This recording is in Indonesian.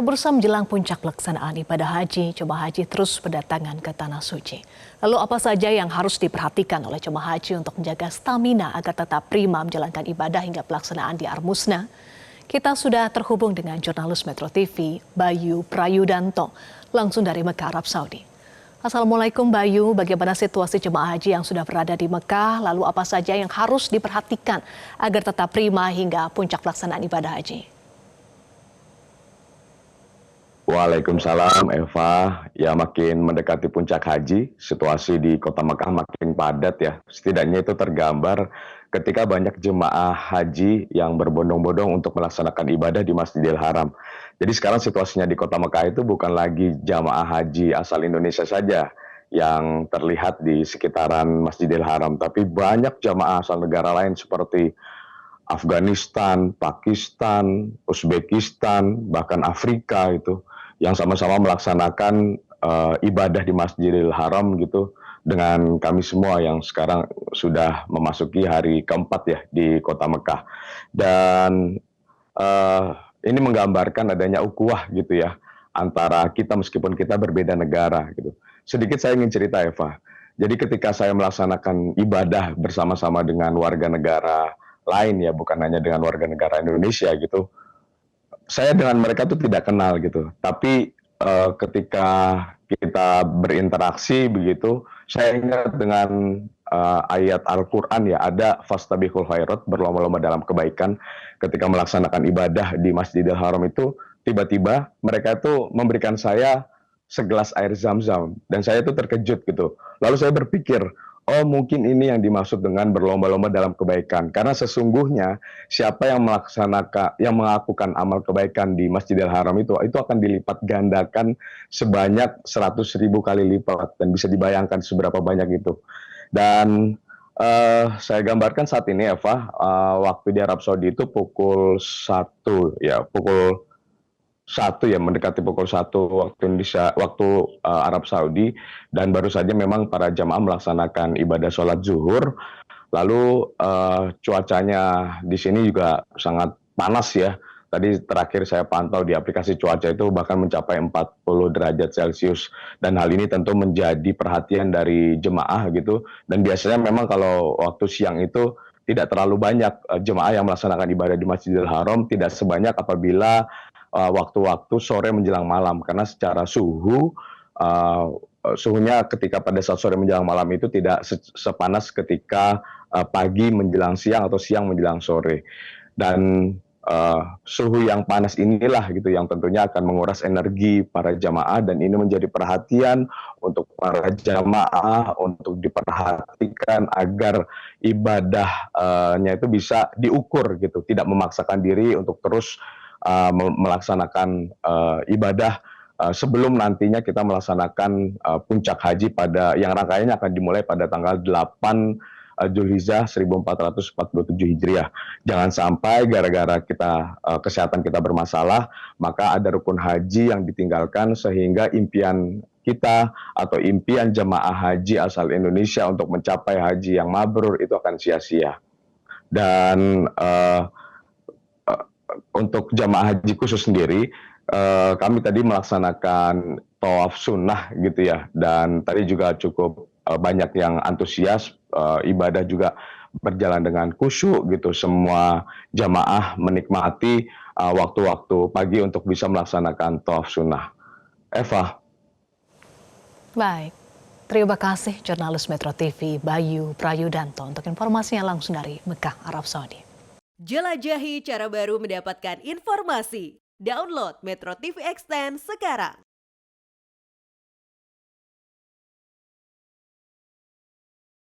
bursa menjelang puncak pelaksanaan ibadah haji, jemaah haji terus berdatangan ke Tanah Suci. Lalu apa saja yang harus diperhatikan oleh jemaah haji untuk menjaga stamina agar tetap prima menjalankan ibadah hingga pelaksanaan di Armusna? Kita sudah terhubung dengan jurnalis Metro TV, Bayu Prayudanto, langsung dari Mekah, Arab Saudi. Assalamualaikum Bayu, bagaimana situasi jemaah haji yang sudah berada di Mekah, lalu apa saja yang harus diperhatikan agar tetap prima hingga puncak pelaksanaan ibadah haji? Waalaikumsalam Eva, ya makin mendekati puncak haji, situasi di kota Mekah makin padat ya. Setidaknya itu tergambar ketika banyak jemaah haji yang berbondong-bondong untuk melaksanakan ibadah di Masjidil Haram. Jadi sekarang situasinya di kota Mekah itu bukan lagi jamaah haji asal Indonesia saja yang terlihat di sekitaran Masjidil Haram, tapi banyak jamaah asal negara lain seperti Afghanistan, Pakistan, Uzbekistan, bahkan Afrika itu yang sama-sama melaksanakan ibadah di Masjidil Haram gitu dengan kami semua yang sekarang sudah memasuki hari keempat ya di kota Mekah. Dan ini menggambarkan adanya ukhuwah gitu ya antara kita meskipun kita berbeda negara gitu. Sedikit saya ingin cerita Eva. Jadi ketika saya melaksanakan ibadah bersama-sama dengan warga negara lain ya, bukan hanya dengan warga negara Indonesia gitu. Saya dengan mereka tuh tidak kenal gitu. Tapi ketika kita berinteraksi begitu, saya ingat dengan ayat Al-Quran ya, ada fastabiqul khairat, berlomba-lomba dalam kebaikan. Ketika melaksanakan ibadah di Masjidil Haram itu, tiba-tiba mereka itu memberikan saya segelas air zam-zam. Dan saya tuh terkejut gitu. Lalu saya berpikir, oh mungkin ini yang dimaksud dengan berlomba-lomba dalam kebaikan. Karena sesungguhnya siapa yang melakukan amal kebaikan di Masjidil Haram itu akan dilipat gandakan sebanyak 100.000 kali lipat. Dan bisa dibayangkan seberapa banyak itu. Dan saya gambarkan saat ini Eva, waktu di Arab Saudi itu pukul 1 ya, pukul 1 ya, mendekati pukul 1 waktu Indonesia, waktu Arab Saudi, dan baru saja memang para jamaah melaksanakan ibadah sholat zuhur. Lalu cuacanya di sini juga sangat panas ya. Tadi terakhir saya pantau di aplikasi cuaca itu bahkan mencapai 40 derajat Celcius. Dan hal ini tentu menjadi perhatian dari jemaah gitu. Dan biasanya memang kalau waktu siang itu tidak terlalu banyak jemaah yang melaksanakan ibadah di Masjidil Haram, tidak sebanyak apabila waktu-waktu sore menjelang malam, karena secara suhunya ketika pada saat sore menjelang malam itu tidak sepanas ketika pagi menjelang siang atau siang menjelang sore. Dan suhu yang panas inilah gitu yang tentunya akan menguras energi para jamaah, dan ini menjadi perhatian untuk para jamaah untuk diperhatikan agar ibadahnya itu bisa diukur gitu, tidak memaksakan diri untuk terus melaksanakan ibadah sebelum nantinya kita melaksanakan puncak haji yang rangkaiannya akan dimulai pada tanggal 8 Zulhijjah 1447 Hijriah. Jangan sampai gara-gara kesehatan kita bermasalah, maka ada rukun haji yang ditinggalkan sehingga impian kita atau impian jemaah haji asal Indonesia untuk mencapai haji yang mabrur itu akan sia-sia. Dan untuk jamaah haji khusus sendiri, kami tadi melaksanakan tawaf sunnah gitu ya, dan tadi juga cukup banyak yang antusias, ibadah juga berjalan dengan khusyuk gitu. Semua jamaah menikmati waktu-waktu pagi untuk bisa melaksanakan tawaf sunnah. Eva. Baik, terima kasih jurnalis Metro TV Bayu Prayudanto untuk informasinya langsung dari Mekah, Arab Saudi. Jelajahi cara baru mendapatkan informasi. Download Metro TV Extend sekarang.